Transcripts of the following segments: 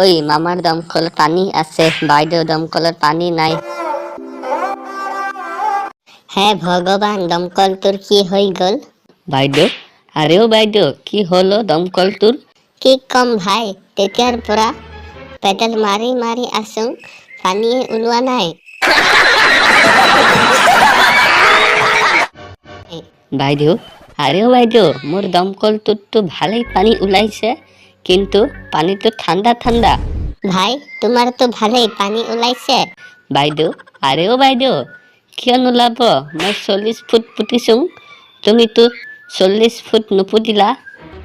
ওই মামার দমকল পানি আছে, বাইদেউ দমকলের পানি নাই। হ্যাঁ ভগবান, দমকল তোর কি হয়ে গেল? বাইদেউ, আরেও বাইদেউ, কি হলো দমকল তোর? কি কম ভাই, তেতিয়ার পৰা পেডেল মাৰি মাৰি আসুং, পানীয়ে ওলোৱা নাই। বাইদেউ, আরেও বাইদেউ, মোর দমকল তোর তো ভালোই পানি ওলাইছে, কিন্তু পানি তো ঠান্ডা ঠান্ডা। ভাই তোমার তো ভালোই পানী ওলাইছে। বাইদেউ, আরেও বাইদেউ, কিয় নোলাব? মই 40 ফুট পুতিছোং, তুমি তো 40 ফুট নুপুতিলা।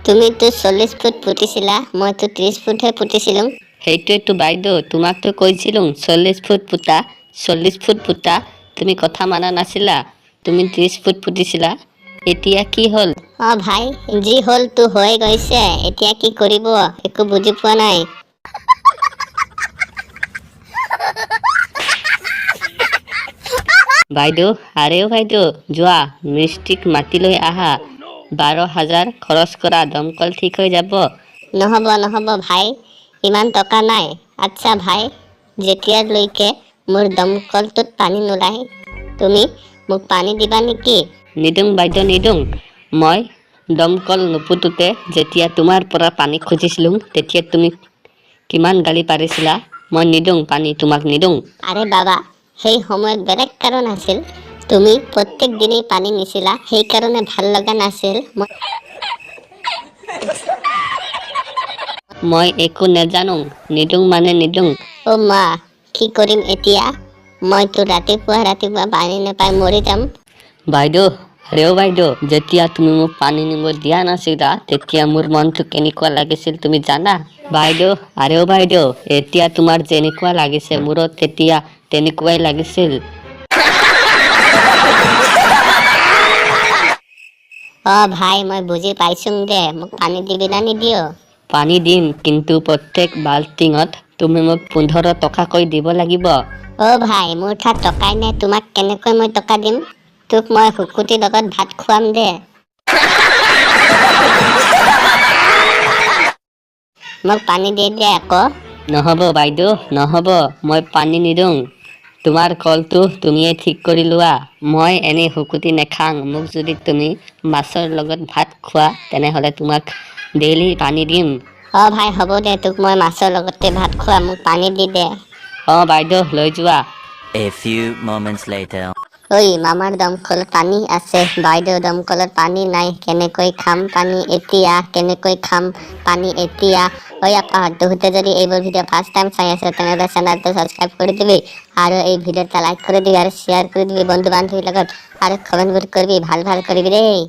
তুমি তো 40 ফুট পুতিছিলা, মই তো 30 ফুটহে পুতিছিলো। সেইটোৱেতো বাইদেউ, তোমাক তো কৈছিলো 40 ফুট পুতা, 40 ফুট পুতা, তুমি কথা মানা নাছিলা, তুমি 30 ফুট পুতিছিলা। এতিয়া কি হ'ল? ভাই, যি হ'ল তো হৈ গৈছে, এতিয়া কি কৰিব একো বুজি পোৱা নাই। বাইদেউ, আৰেও বাইদেউ, যোৱা মিস্ত্ৰীক মাতি লৈ আহা, 12,000 খৰচ কৰা, দমকল ঠিক হৈ যাব। নহ'ব নহ'ব ভাই, ইমান টকা নাই। আচ্ছা ভাই, যেতিয়ালৈকে মোৰ দমকলটোত পানী নোলায় তুমি মোক পানী দিবা নেকি? নিদুং বাইদেউ নিদুং, মই দমকল নুপুতোতে যেতিয়া তোমাৰ পৰা পানী খুজিছিলো তেতিয়া তুমি কিমান গালি পাৰিছিলা। মই নিদুং পানী, তোমাক নিদুং। আৰে বাবা, সেই সময়ত বেলেগ কাৰণ আছিল। তুমি প্ৰত্যেক দিনেই পানী নিছিলা, সেইকাৰণে ভাল লগা নাছিল। মই একো নেজানো, নিদুং মানে নিদুং। অ' মা, কি কৰিম এতিয়া? মইতো ৰাতিপুৱা পানী নাপাই মৰি যাম। বাইদেউ, আৰেও বাইদেউ, যেতিয়া তুমি মোক পানী নিব দিয়া নাছিলা তেতিয়া মোৰ মনটো কেনেকুৱা লাগিছিল তুমি জানা? বাইদেউ, আৰেও বাইদেউ, এতিয়া তোমাৰ যেনেকুৱা লাগিছে মোৰো তেতিয়া তেনেকুৱাই লাগিছিল। ভাই, মই বুজি পাইছোং দে, মোক পানী দিবি না নিদিয়? পানী দিম, কিন্তু প্ৰত্যেক বাল্টিঙত তুমি মোক 15 টকাকৈ দিব লাগিব। ভাই, মোৰ তাত টকাই নাই, তোমাক কেনেকৈ মই টকা দিম? তোক মই শুকুটিৰ লগত ভাত খুৱাম দে। মোক পানী দি দে আকৌ। নহ'ব বাইদেউ, নহ'ব, মই পানী নিদুং। তোমাৰ কলটো তুমিয়ে ঠিক কৰি লোৱা, মই এনেই শুকুতি নেখাং। মোক যদি তুমি মাছৰ লগত ভাত খোৱা তেনেহ'লে তোমাক ডেইলি পানী দিম। ভাই হ'ব দে, তোক মই মাছৰ লগতে ভাত খুৱাম, মোক পানী দি দে। বাইদেউ লৈ যোৱা। A few moments later. ঐ মামাৰ দমকলত পানী আছে, বাইদেউ দমকলত পানী নাই, কেনেকৈ খাম পানী এতিয়া? কেনেকৈ খাম পানী এতিয়া? ঐ আপা, তহঁতে যদি এইবোৰ ভিডিঅ' ফাৰ্ষ্ট টাইম চাই আছে তেনেহ'লে চেনেলটো ছাবস্ক্ৰাইব কৰি দিবি, আৰু এই ভিডিঅ'টা লাইক কৰি দিবি, আৰু শ্বেয়াৰ কৰি দিবি বন্ধু বান্ধৱীৰ লগত, আৰু কমেণ্টবোৰ কৰিবি, ভাল কৰিবি দেই।